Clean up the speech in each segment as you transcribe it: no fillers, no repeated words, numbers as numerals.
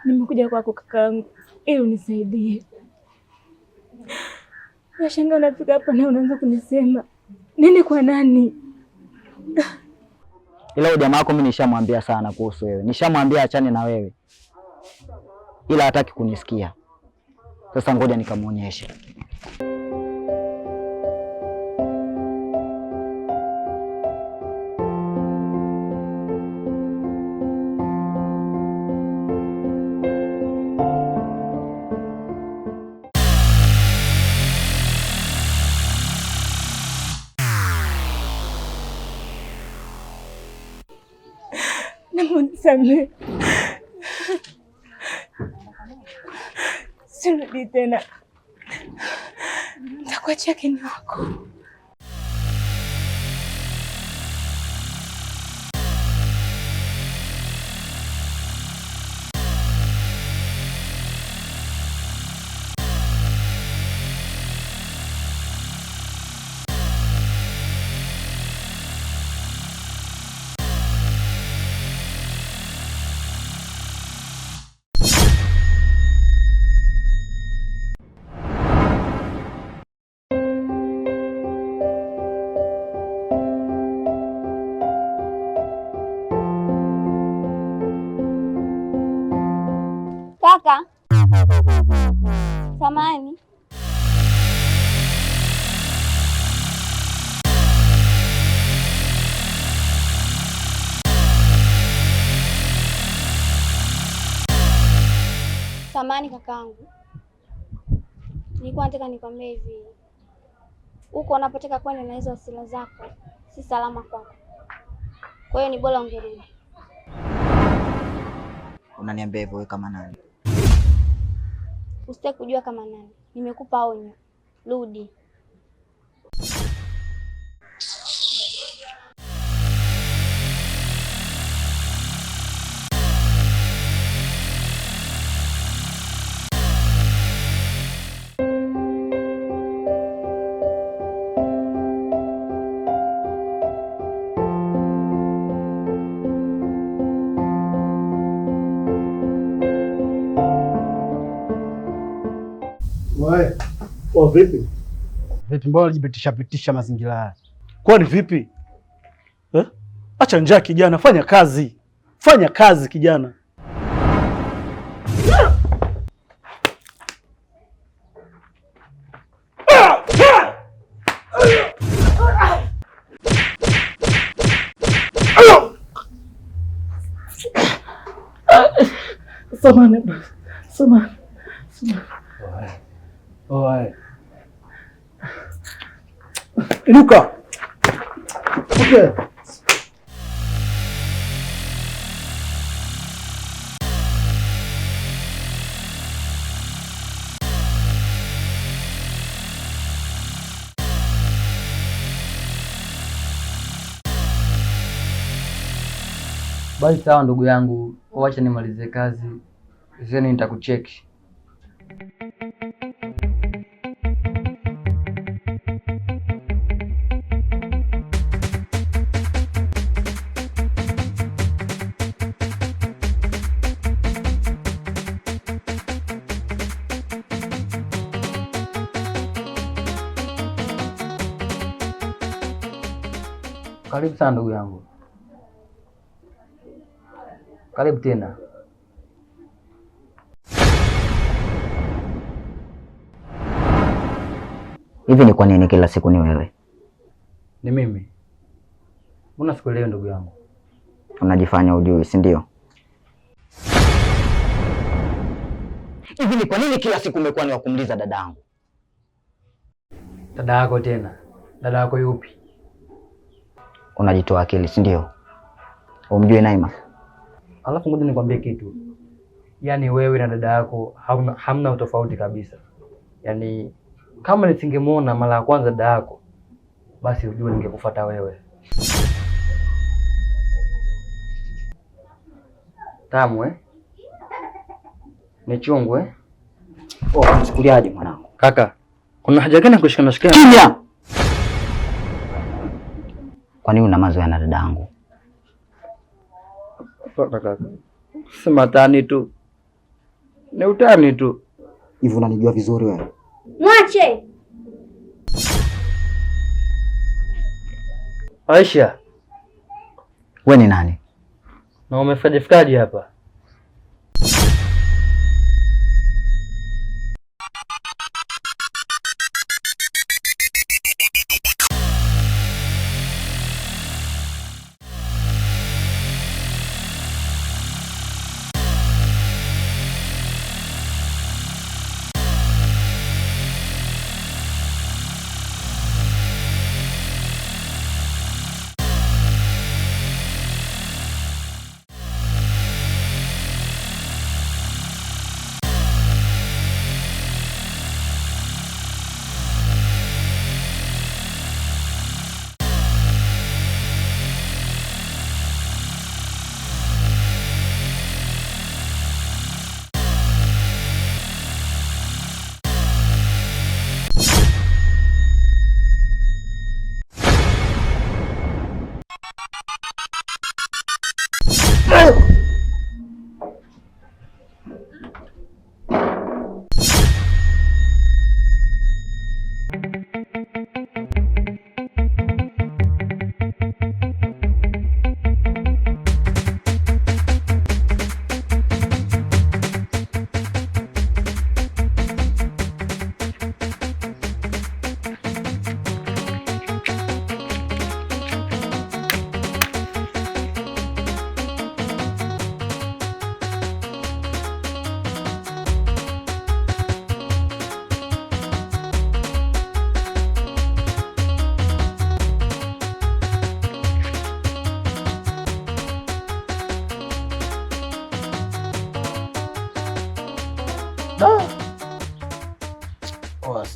nimekuja kwako kakaangu ili unisaidie. Nashangaa unafika hapa na unaanza kunisema nini kwa nani? Ila jamaa wako mimi nishamwambia sana kuhusu wewe. Nishamwambia achane na wewe. Ila hataki kunisikia. Sasa ngoja nikamuonyeshe. Naomba sirudi tena, nitakuachia Keni wako. Kaka, samahani. Samahani kakaangu, nilikuwa nataka nikwambie hivi, huko unapotaka kwenda na hizo asila zako si salama kwako, kwa hiyo ni bora ungerudi. Unaniambia hivyo wewe kama nani? Usitaki kujua kama nani. Nimekupa onyo. Rudi. Vipi? Vipi, mbona unajipitisha mazingira haya? Kwani vipi? Acha njaa kijana, fanya kazi. Fanya kazi kijana. Samahani. Oe. Inuka. Okay. Basi sawa ndugu yangu, wacha nimalize kazi. Zeni nitakucheki. Karibu sana ndugu yangu. Karibu tena. Hivi ni kwa nini kila siku ni wewe? Ni mimi. Mbona sikuelewi ndugu yangu? Unajifanya ujui, si ndio? Hivi ni kwa nini kila siku umekuwa ni wa kumliza dadangu? Dada yako tena? Dada yako yupi? Unajitoa akili, si ndio? Umjui Naima? Alafu ngoja nikwambie kitu. Yaani wewe na dada yako hamna utofauti kabisa. Yaani kama nisingemuona mara ya kwanza dada yako, basi ujue ningekufuata wewe. Tamu Ni chungu Mchukuliaje mwanangu? Kaka, kuna haja gani kushikana shikana? Kimya! Kwa nini una mazoea na dadangu? Kaka, sema tani tu. Ni utani tu. Hivi unanijua vizuri wewe? Mwache. Aisha, Wewe ni nani? na umefikaje hapa?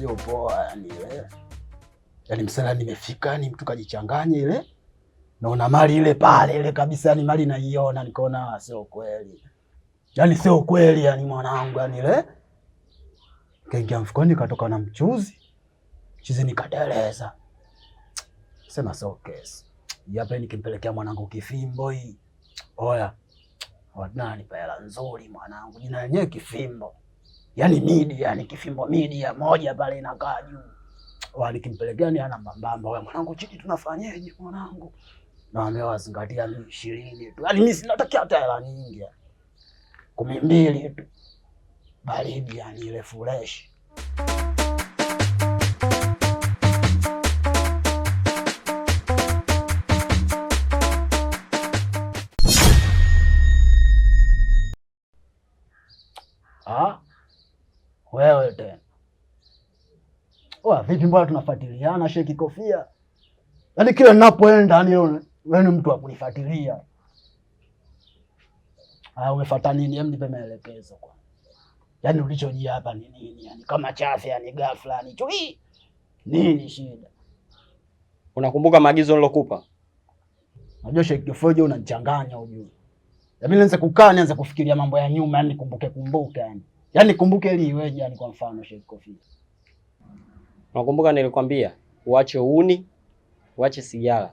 Sio poa yani ile. Yaani msala nimefika ni mtu kajichanganya ile. Naona mali ile pale ile kabisa ni mali naiona nikaona sio kweli. Yaani sio kweli yani mwanangu yani ile. Kaingia mfukoni katoka na mchuzi. Chizi nikateleza. Sema sio kesi. Hapa nikimpelekea mwanangu kifimbo hii. Oya. Wadani pela nzuri mwanangu. Jina lenyewe kifimbo. Yaani midi, yani kifimbo midi ya moja pale inakaa juu. Walikimpelekea ni ana mbambamba. Wewe mwanangu chini tunafanyaje mwanangu? Naambia wazingatia 20 tu. Yaani mimi sinatakia hata hela nyingi. 12 tu. Baridi yani ile fresh. Wewe tena. Vipi mbona tunafuatiliana Sheki Kofia? Yaani kila ninapoenda yani wewe ni mtu wa kunifuatilia. Umefuata nini? Hem, nipe maelekezo kwa. Yaani ulichojia hapa ni nini? Yaani kama chafu yani ghafla ni chui. Nini shida? Unakumbuka maagizo nilokupa? Unajua Sheki Kofia unanichanganya ujue. Mimi nianze kukaa nianze kufikiria mambo ya nyuma yani kumbuke yani. Yaani kumbuke ili iweje yani kwa mfano Sheki Kofia. Unakumbuka nilikwambia uache uni, uache sigara,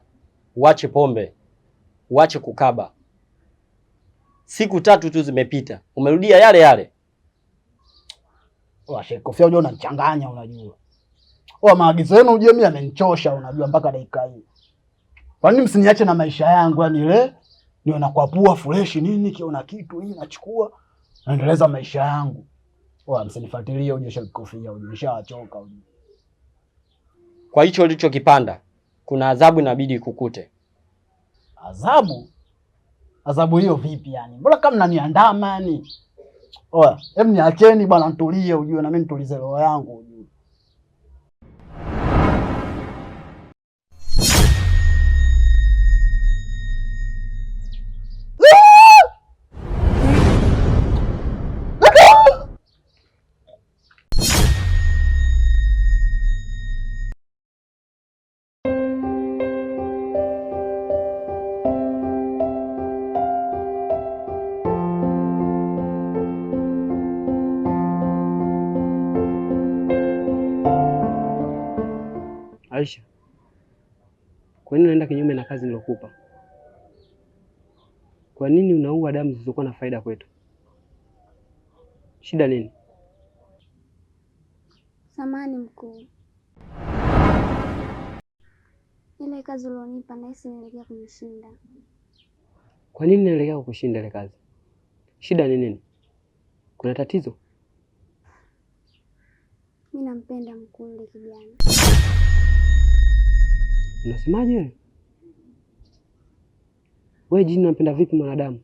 uache pombe, uache kukaba. Siku 3 tu zimepita. Umerudia yale yale. Sheki Kofia unajua unachanganya unajua. Maagizo yenu ujue mimi amenichosha unajua mpaka dakika hii. Kwa nini msiniache na maisha yangu yani ile niwe nakwapua fresh nini kiona kitu hii nachukua naendeleza maisha yangu. Msinifuatilie uje Sheki Kofia uje nishachoka uje. Kwa hicho ulichokipanda kuna adhabu inabidi ikukute. Adhabu? Adhabu hiyo vipi yani? Mbona kama mnaniandama yani? Hem niacheni bwana nitulie ujue na mimi nitulize roho yangu ujue. Aisha, kwa nini unaenda kinyume na kazi nilokupa? Kwa nini unaua damu zisizokuwa na faida kwetu? Shida nini? Samahani mkuu, ile kazi ulionipa nahisi inaelekea kunishinda. Kwa nini inaelekea kukushinda ile kazi? Shida ni nini? Kuna tatizo? Mimi nampenda mkuu yule kijana. Unasemaje wewe? Wewe jini unampenda vipi mwanadamu?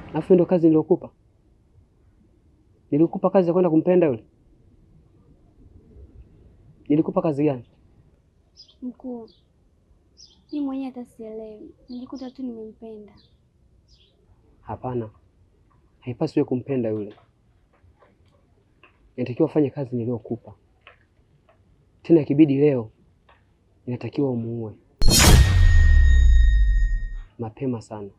Alafu ndio kazi niliyokupa. Nilikupa kazi ya kwenda kumpenda yule. Nilikupa kazi gani? Mkuu, mimi mwenyewe hata sielewi. Nilikuta tu nimempenda. Hapana. Haipaswi wewe kumpenda yule. Inatakiwa ufanye kazi niliyokupa. Tena ikibidi leo inatakiwa umuue. Mapema sana.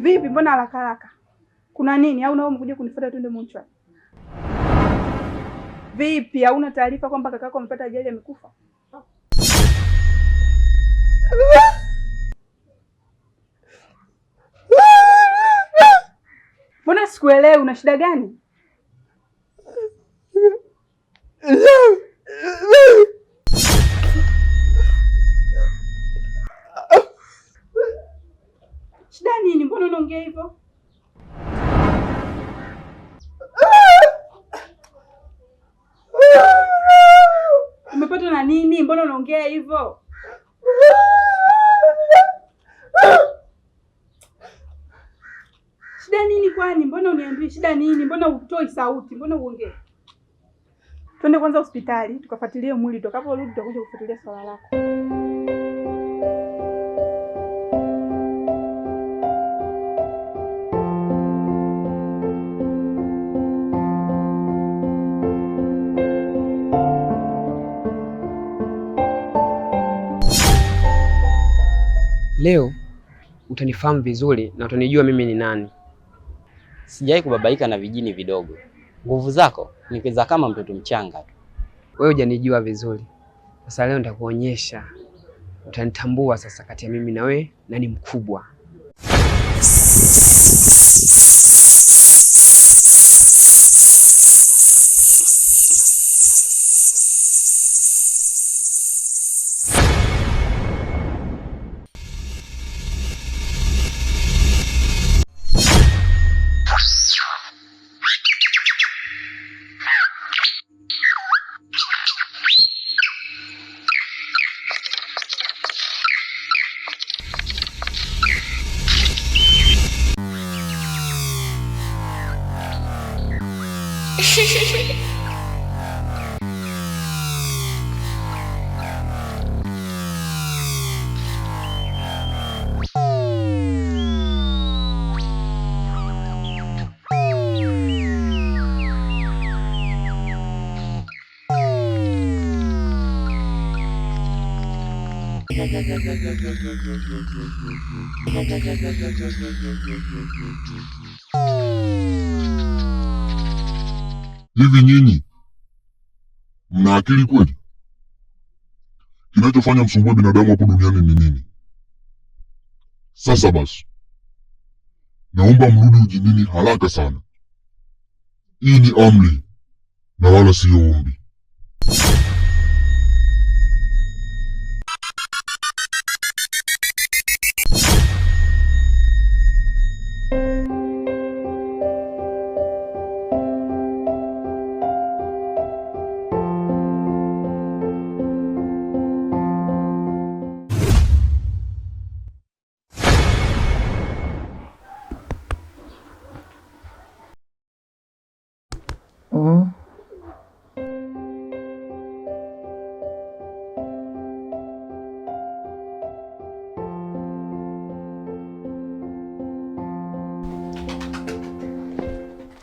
Vipi, mbona haraka haraka? Kuna nini au nao umekuja kunifuata twende Mochwari? Vipi, hauna taarifa kwamba kakako amepata ajali amekufa? Mbona sikuelewi, una shida gani? Shida nini? Mbona unaongea hivyo? Umepatwa na nini? Mbona unaongea hivyo? Shida nini kwani? Mbona uniambii shida nini? Mbona utoi sauti? Mbona uongee? Twende kwanza hospitali tukafuatilie mwili, tutakaporudi tutakuja kufuatilia swala lako. Leo utanifahamu vizuri na utanijua mimi ni nani. Sijawahi kubabaika na vijini vidogo. Nguvu zako ni za kama mtoto mchanga tu. Wewe hujanijua vizuri. Sasa leo nitakuonyesha. Utanitambua sasa kati ya mimi na wewe nani mkubwa. Hivi nyinyi mna akili kweli? Kinachofanya msumbue binadamu hapo duniani ni nini? Sasa basi, naomba mrudi ujinini haraka sana. Hii ni amri na wala siyo ombi.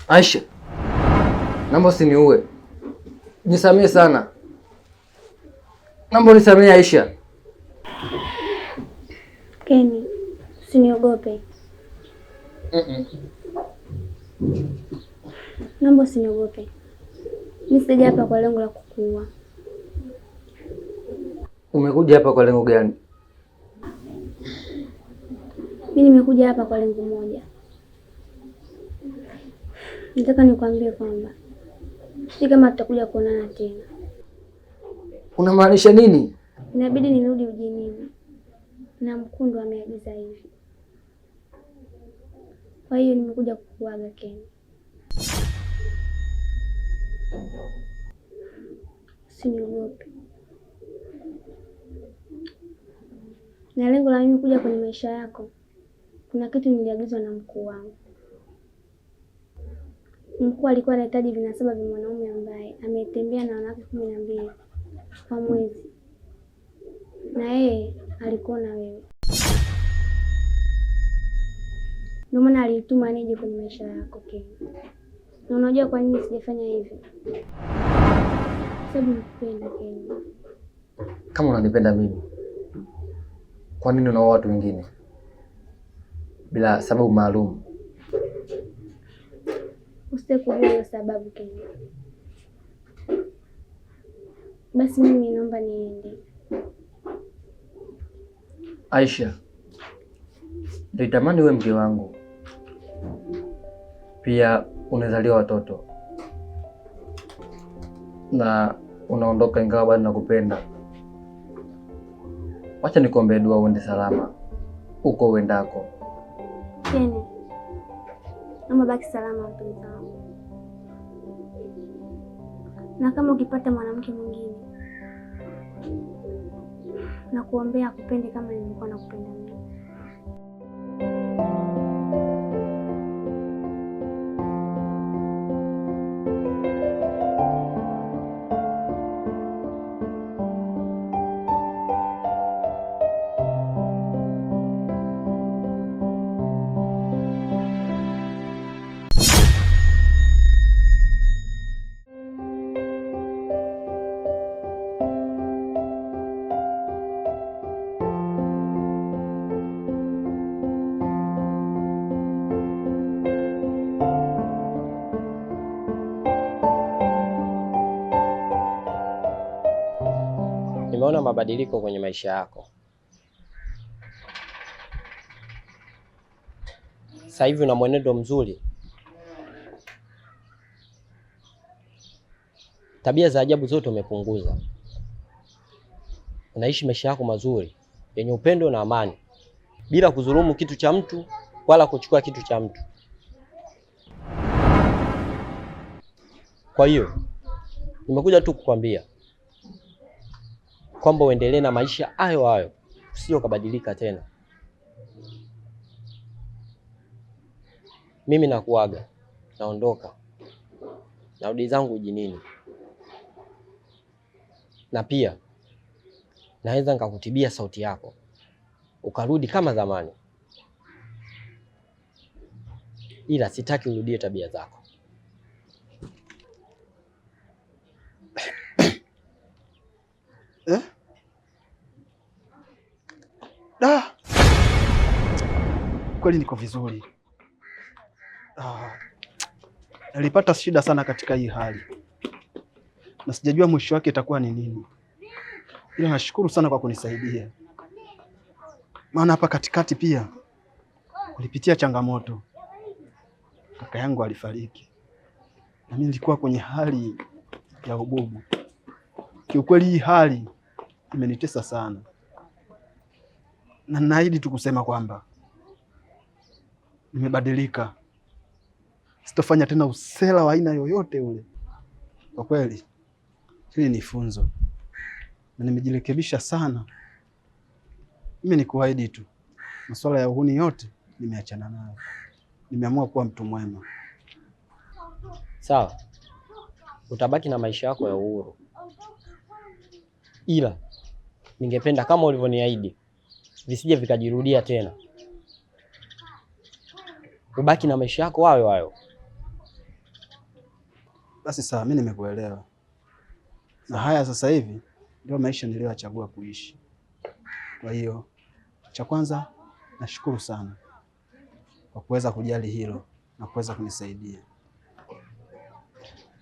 Aisha, naomba usiniue. Nisamehe sana. Naomba unisamehe Aisha. Keni, usiniogope. Naomba usiniogope. Mimi sijaja hapa kwa lengo la kukuua. Umekuja hapa kwa lengo gani? Mimi nimekuja hapa kwa lengo moja. Nataka nikwambie kwamba si kama tutakuja kuonana tena. Unamaanisha nini? Inabidi nirudi ujinini na Mkundu ameagiza hivi. Kwa hiyo nimekuja kukuaga Ken. Usiniogope. Na lengo la mimi kuja kwenye maisha yako, kuna kitu niliagizwa na mkuu wangu. Mkuu alikuwa anahitaji vinasaba vya mwanaume ambaye ametembea na wanawake 12 kwa mwezi, na yeye alikuwa na wewe. Ndio maana alituma nije kwenye maisha yako Ken. Na unajua kwa nini sijafanya hivi? Sababu nakupenda Ken. Kama unanipenda mimi, kwa nini unaoa watu wengine bila sababu maalum? Usitekujua hiyo sababu Ken. Basi mimi naomba niende. Aisha, nilitamani uwe mke wangu, pia unazalia watoto na unaondoka ingawa bado nakupenda. Wacha nikuombee dua uende salama uko uendako. Ken, naomba baki salama mpenzi wangu. Na kama ukipata mwanamke mwingine, nakuombea akupende kama nilikuwa nakupenda mimi. Nimeona mabadiliko kwenye maisha yako. Sasa hivi una mwenendo mzuri. Tabia za ajabu zote umepunguza. Unaishi maisha yako mazuri yenye upendo na amani bila kudhulumu kitu cha mtu wala kuchukua kitu cha mtu. Kwa hiyo nimekuja tu kukwambia kwamba uendelee na maisha hayo hayo, usije ukabadilika tena. Mimi nakuaga, naondoka, narudi zangu ujinini, na pia naweza nikakutibia sauti yako ukarudi kama zamani, ila sitaki urudie tabia zako. Kweli niko vizuri. Nilipata shida sana katika hii hali na sijajua mwisho wake itakuwa ni nini, ila nashukuru sana kwa kunisaidia, maana hapa katikati pia nilipitia changamoto. Kaka yangu alifariki na mimi nilikuwa kwenye hali ya ububu. Kiukweli hii hali imenitesa sana, na naahidi tu kusema kwamba nimebadilika. Sitofanya tena usela wa aina yoyote ule. Kwa kweli hili ni funzo na nimejirekebisha sana. Mimi ni kuahidi tu, masuala ya uhuni yote nimeachana nayo. Nimeamua kuwa mtu mwema. Sawa, utabaki na maisha yako ya uhuru, ila ningependa kama ulivyoniahidi visije vikajirudia tena. Ubaki na maisha yako hayo hayo. Basi sawa, mimi nimekuelewa. Na haya sasa hivi ndio maisha niliyochagua kuishi. Kwa hiyo cha kwanza nashukuru sana kwa kuweza kujali hilo. na kuweza kunisaidia.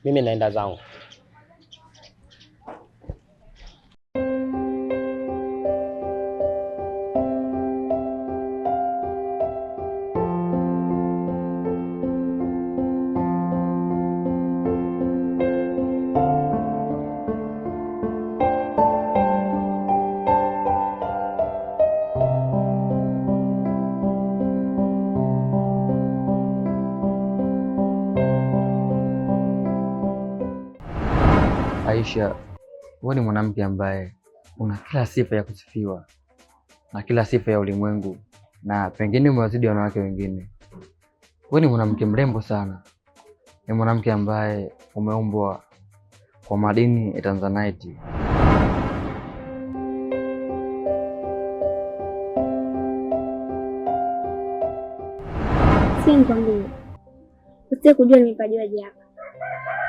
Mimi naenda zangu. Aisha, wewe ni mwanamke ambaye una kila sifa ya kusifiwa na kila sifa ya ulimwengu, na pengine umewazidi wanawake wengine. Wewe ni mwanamke mrembo sana, ni mwanamke ambaye umeumbwa kwa madini ya Tanzanite. Si nikwambie, usitaki kujua nimepajiwaje hapa.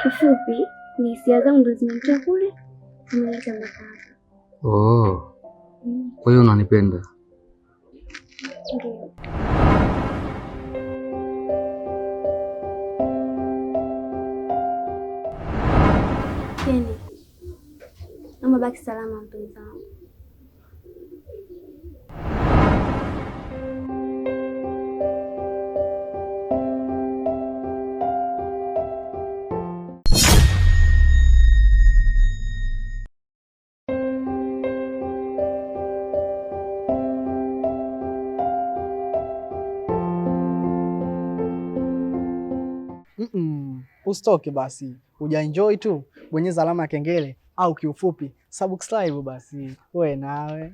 Kifupi ni hisia zangu ndo zimetoka kule zimeleta mpaka hapa. Oh. Kwa hiyo unanipenda? Ndio. Kendi, naomba baki salama mpenzi wangu. Usitoke basi, ujaenjoy tu, bonyeza alama ya kengele au kiufupi subscribe basi, wewe nawe